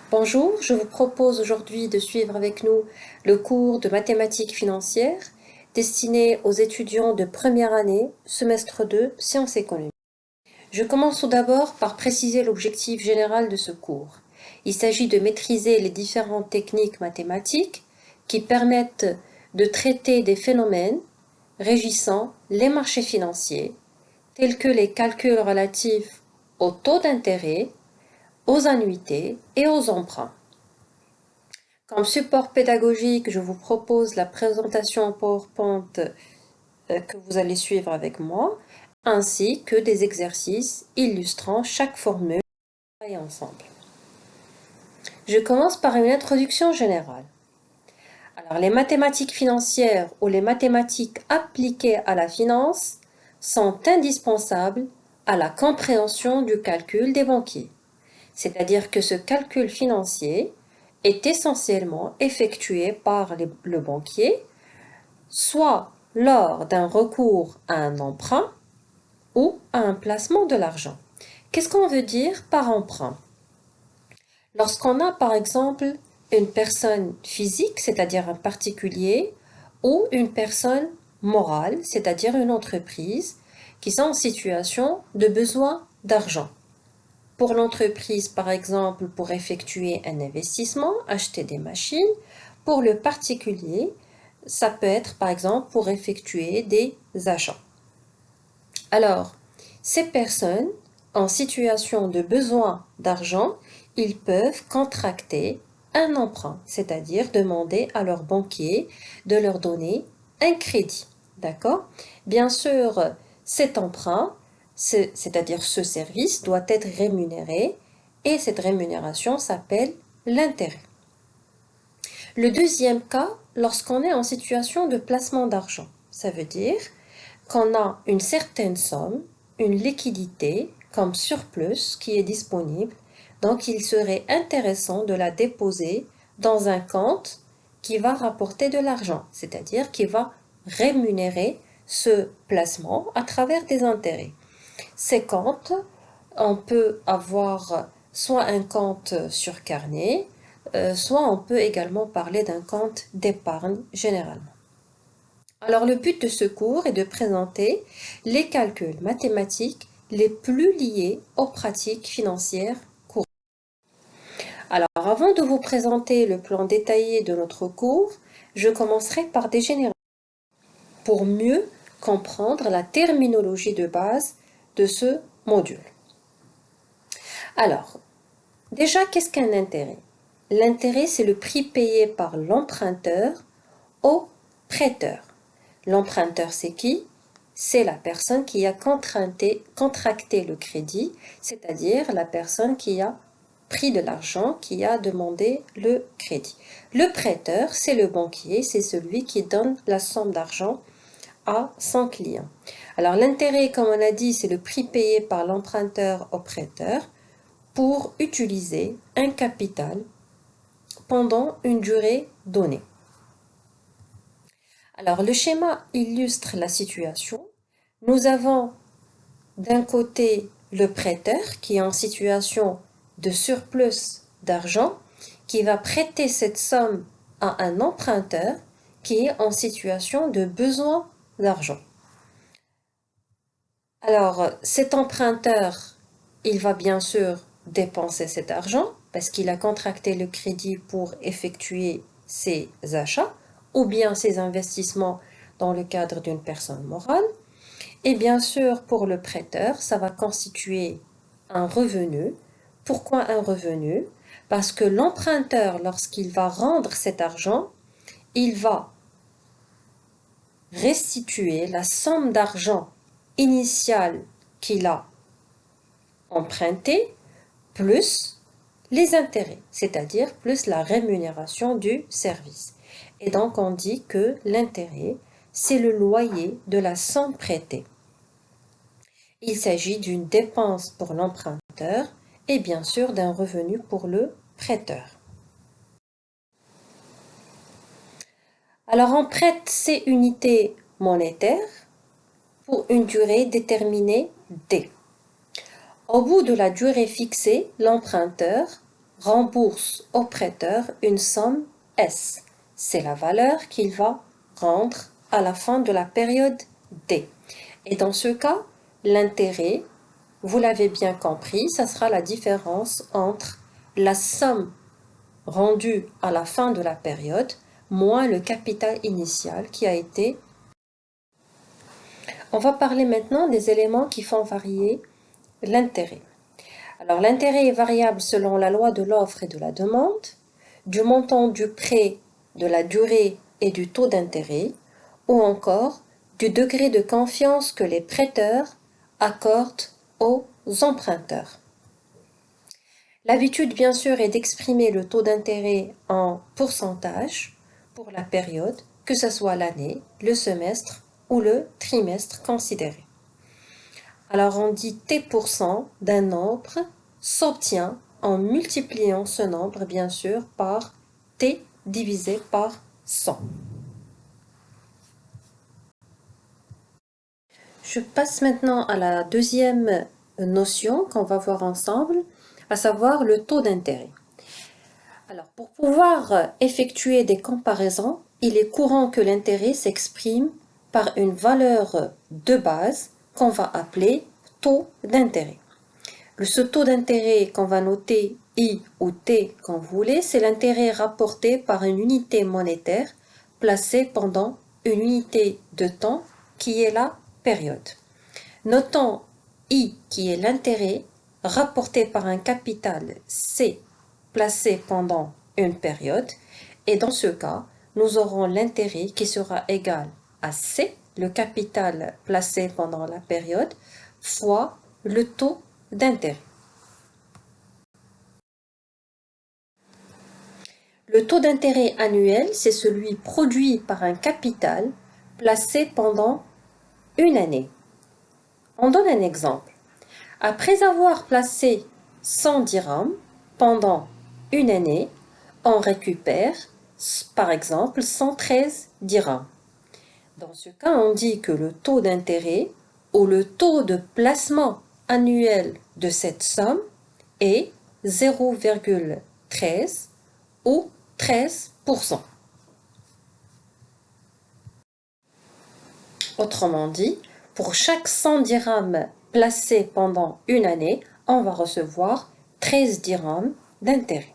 Bonjour, je vous propose aujourd'hui de suivre avec nous le cours de mathématiques financières destiné aux étudiants de première année, semestre 2, sciences économiques. Je commence tout d'abord par préciser l'objectif général de ce cours. Il s'agit de maîtriser les différentes techniques mathématiques qui permettent de traiter des phénomènes régissant les marchés financiers, tels que les calculs relatifs aux taux d'intérêt, aux annuités et aux emprunts. Comme support pédagogique, je vous propose la présentation en PowerPoint que vous allez suivre avec moi, ainsi que des exercices illustrant chaque formule et ensemble. Je commence par une introduction générale. Alors, les mathématiques financières ou les mathématiques appliquées à la finance sont indispensables à la compréhension du calcul des banquiers. C'est-à-dire que ce calcul financier est essentiellement effectué par le banquier, soit lors d'un recours à un emprunt ou à un placement de l'argent. Qu'est-ce qu'on veut dire par emprunt? Lorsqu'on a par exemple une personne physique, c'est-à-dire un particulier, ou une personne morale, c'est-à-dire une entreprise, qui sont en situation de besoin d'argent. Pour l'entreprise, par exemple, pour effectuer un investissement, acheter des machines. Pour le particulier, ça peut être, par exemple, pour effectuer des achats. Alors, ces personnes en situation de besoin d'argent, ils peuvent contracter un emprunt, c'est-à-dire demander à leur banquier de leur donner un crédit. D'accord? Bien sûr, cet emprunt, c'est-à-dire ce service, doit être rémunéré et cette rémunération s'appelle l'intérêt. Le deuxième cas, lorsqu'on est en situation de placement d'argent, ça veut dire qu'on a une certaine somme, une liquidité comme surplus qui est disponible, donc il serait intéressant de la déposer dans un compte qui va rapporter de l'argent, c'est-à-dire qui va rémunérer ce placement à travers des intérêts. Ces comptes, on peut avoir soit un compte sur carnet, soit on peut également parler d'un compte d'épargne généralement. Alors le but de ce cours est de présenter les calculs mathématiques les plus liés aux pratiques financières courantes. Alors avant de vous présenter le plan détaillé de notre cours, je commencerai par des généralités pour mieux comprendre la terminologie de base de ce module. Alors, déjà, qu'est-ce qu'un intérêt? L'intérêt, c'est le prix payé par l'emprunteur au prêteur. L'emprunteur, c'est qui? C'est la personne qui a contracté le crédit, c'est-à-dire la personne qui a pris de l'argent, qui a demandé le crédit. Le prêteur, c'est le banquier, c'est celui qui donne la somme d'argent à son client. Alors l'intérêt, comme on a dit, c'est le prix payé par l'emprunteur au prêteur pour utiliser un capital pendant une durée donnée. Alors le schéma illustre la situation. Nous avons d'un côté le prêteur qui est en situation de surplus d'argent, qui va prêter cette somme à un emprunteur qui est en situation de besoin d'argent. Alors cet emprunteur, il va bien sûr dépenser cet argent parce qu'il a contracté le crédit pour effectuer ses achats ou bien ses investissements dans le cadre d'une personne morale. Et bien sûr, pour le prêteur, ça va constituer un revenu. Pourquoi un revenu? Parce que l'emprunteur, lorsqu'il va rendre cet argent, il va restituer la somme d'argent initiale qu'il a emprunté plus les intérêts, c'est-à-dire plus la rémunération du service. Et donc on dit que l'intérêt, c'est le loyer de la somme prêtée. Il s'agit d'une dépense pour l'emprunteur et bien sûr d'un revenu pour le prêteur. Alors on prête ces unités monétaires pour une durée déterminée D. Au bout de la durée fixée, l'emprunteur rembourse au prêteur une somme S. C'est la valeur qu'il va rendre à la fin de la période D. Et dans ce cas, l'intérêt, vous l'avez bien compris, ça sera la différence entre la somme rendue à la fin de la période moins le capital initial qui a été. On va parler maintenant des éléments qui font varier l'intérêt. Alors l'intérêt est variable selon la loi de l'offre et de la demande, du montant du prêt, de la durée et du taux d'intérêt, ou encore du degré de confiance que les prêteurs accordent aux emprunteurs. L'habitude, bien sûr, est d'exprimer le taux d'intérêt en pourcentage pour la période, que ce soit l'année, le semestre ou le trimestre considéré. Alors on dit T% d'un nombre s'obtient en multipliant ce nombre, bien sûr, par T divisé par 100. Je passe maintenant à la deuxième notion qu'on va voir ensemble, à savoir le taux d'intérêt. Alors, pour pouvoir effectuer des comparaisons, il est courant que l'intérêt s'exprime par une valeur de base qu'on va appeler taux d'intérêt. Ce taux d'intérêt qu'on va noter I ou T quand vous voulez, c'est l'intérêt rapporté par une unité monétaire placée pendant une unité de temps qui est la période. Notons I qui est l'intérêt rapporté par un capital C placé pendant une période et dans ce cas, nous aurons l'intérêt qui sera égal à C, le capital placé pendant la période, fois le taux d'intérêt. Le taux d'intérêt annuel, c'est celui produit par un capital placé pendant une année. On donne un exemple. Après avoir placé 100 dirhams pendant une année, on récupère par exemple 113 dirhams. Dans ce cas, on dit que le taux d'intérêt ou le taux de placement annuel de cette somme est 0,13 ou 13%. Autrement dit, pour chaque 100 dirhams placés pendant une année, on va recevoir 13 dirhams d'intérêt.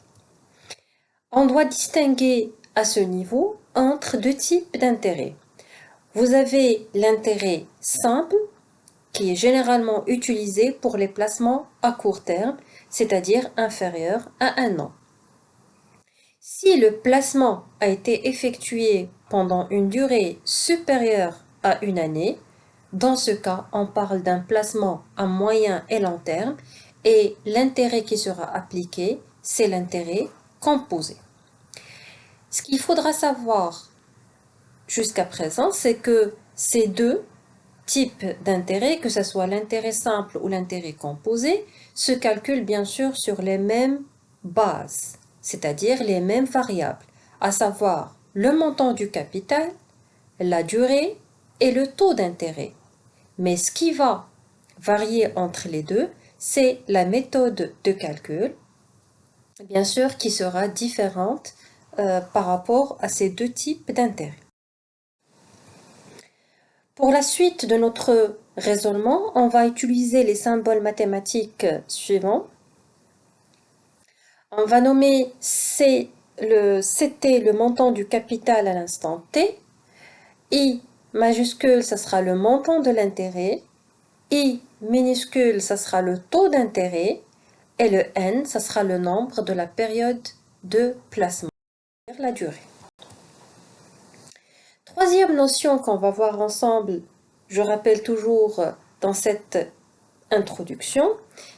On doit distinguer à ce niveau entre deux types d'intérêt. Vous avez l'intérêt simple, qui est généralement utilisé pour les placements à court terme, c'est-à-dire inférieurs à un an. Si le placement a été effectué pendant une durée supérieure à une année, dans ce cas, on parle d'un placement à moyen et long terme et l'intérêt qui sera appliqué, c'est l'intérêt composé. Ce qu'il faudra savoir jusqu'à présent, c'est que ces deux types d'intérêt, que ce soit l'intérêt simple ou l'intérêt composé, se calculent bien sûr sur les mêmes bases, c'est-à-dire les mêmes variables, à savoir le montant du capital, la durée et le taux d'intérêt. Mais ce qui va varier entre les deux, c'est la méthode de calcul, bien sûr, qui sera différente par rapport à ces deux types d'intérêts. Pour la suite de notre raisonnement, on va utiliser les symboles mathématiques suivants. On va nommer CT le montant du capital à l'instant T. I majuscule, ça sera le montant de l'intérêt. I minuscule, ça sera le taux d'intérêt. Et le N, ça sera le nombre de la période de placement, c'est-à-dire la durée. Troisième notion qu'on va voir ensemble, je rappelle toujours dans cette introduction,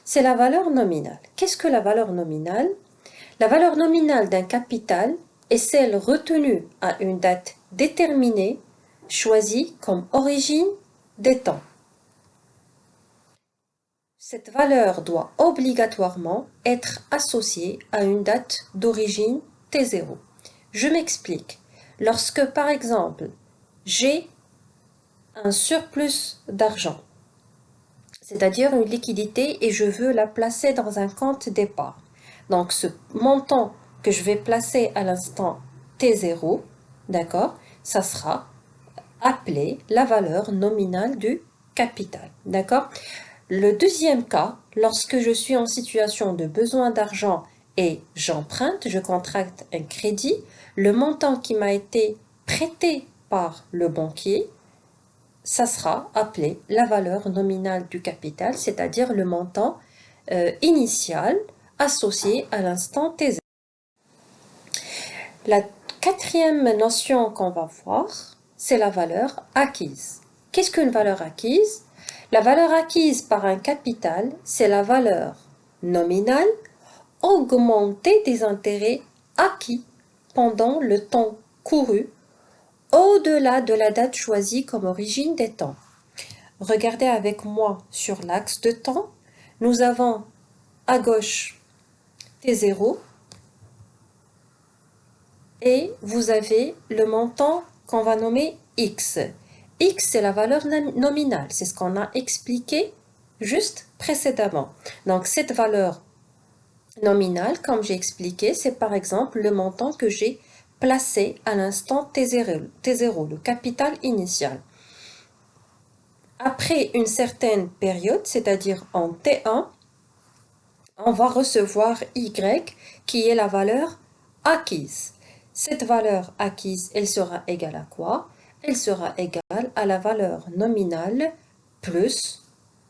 c'est la valeur nominale. Qu'est-ce que la valeur nominale? La valeur nominale d'un capital est celle retenue à une date déterminée, choisie comme origine des temps. Cette valeur doit obligatoirement être associée à une date d'origine T0. Je m'explique. Lorsque, par exemple, j'ai un surplus d'argent, c'est-à-dire une liquidité et je veux la placer dans un compte d'épargne. Donc, ce montant que je vais placer à l'instant T0, d'accord, ça sera appelé la valeur nominale du capital, d'accord. Le deuxième cas, lorsque je suis en situation de besoin d'argent et j'emprunte, je contracte un crédit, le montant qui m'a été prêté par le banquier, ça sera appelé la valeur nominale du capital, c'est-à-dire le montant initial associé à l'instant T0. La quatrième notion qu'on va voir, c'est la valeur acquise. Qu'est-ce qu'une valeur acquise? La valeur acquise par un capital, c'est la valeur nominale augmentée des intérêts acquis pendant le temps couru au-delà de la date choisie comme origine des temps. Regardez avec moi sur l'axe de temps. Nous avons à gauche T0 et vous avez le montant qu'on va nommer X. X, c'est la valeur nominale, c'est ce qu'on a expliqué juste précédemment. Donc, cette valeur nominale, comme j'ai expliqué, c'est par exemple le montant que j'ai placé à l'instant T0, le capital initial. Après une certaine période, c'est-à-dire en T1, on va recevoir Y qui est la valeur acquise. Cette valeur acquise, elle sera égale à quoi? Elle sera égale à la valeur nominale plus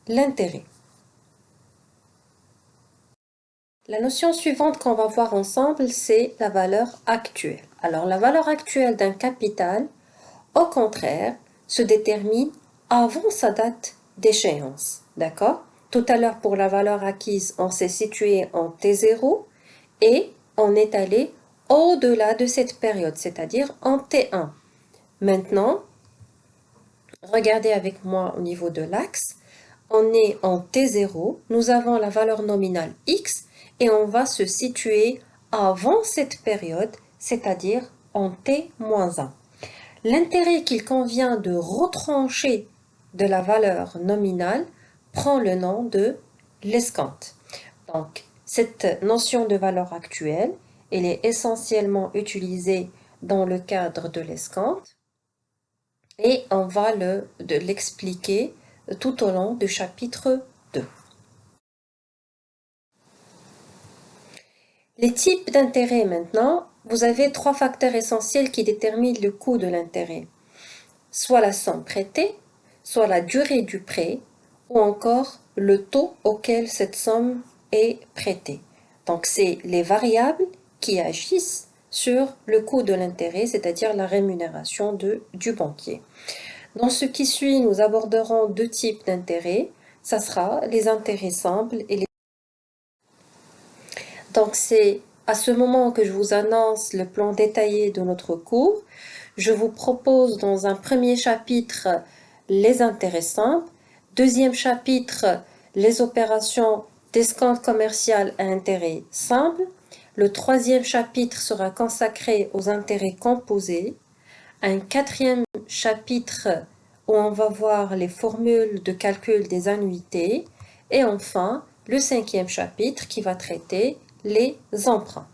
l'intérêt. La notion suivante qu'on va voir ensemble, c'est la valeur actuelle. Alors, la valeur actuelle d'un capital, au contraire, se détermine avant sa date d'échéance. D'accord? Tout à l'heure, pour la valeur acquise, on s'est situé en T0 et on est allé au-delà de cette période, c'est-à-dire en T1. Maintenant, regardez avec moi au niveau de l'axe. On est en T0, nous avons la valeur nominale X et on va se situer avant cette période, c'est-à-dire en T-1. L'intérêt qu'il convient de retrancher de la valeur nominale prend le nom de l'escompte. Donc, cette notion de valeur actuelle, elle est essentiellement utilisée dans le cadre de l'escompte et on va l'expliquer tout au long du chapitre 2. Les types d'intérêts maintenant, vous avez trois facteurs essentiels qui déterminent le coût de l'intérêt. Soit la somme prêtée, soit la durée du prêt, ou encore le taux auquel cette somme est prêtée. Donc, c'est les variables qui agissent sur le coût de l'intérêt, c'est-à-dire la rémunération du banquier. Dans ce qui suit, nous aborderons deux types d'intérêts. Ça sera les intérêts simples et les... Donc, c'est à ce moment que je vous annonce le plan détaillé de notre cours. Je vous propose dans un premier chapitre les intérêts simples, deuxième chapitre les opérations d'escompte commercial à intérêt simple, le troisième chapitre sera consacré aux intérêts composés, un quatrième chapitre où on va voir les formules de calcul des annuités et enfin le cinquième chapitre qui va traiter les emprunts.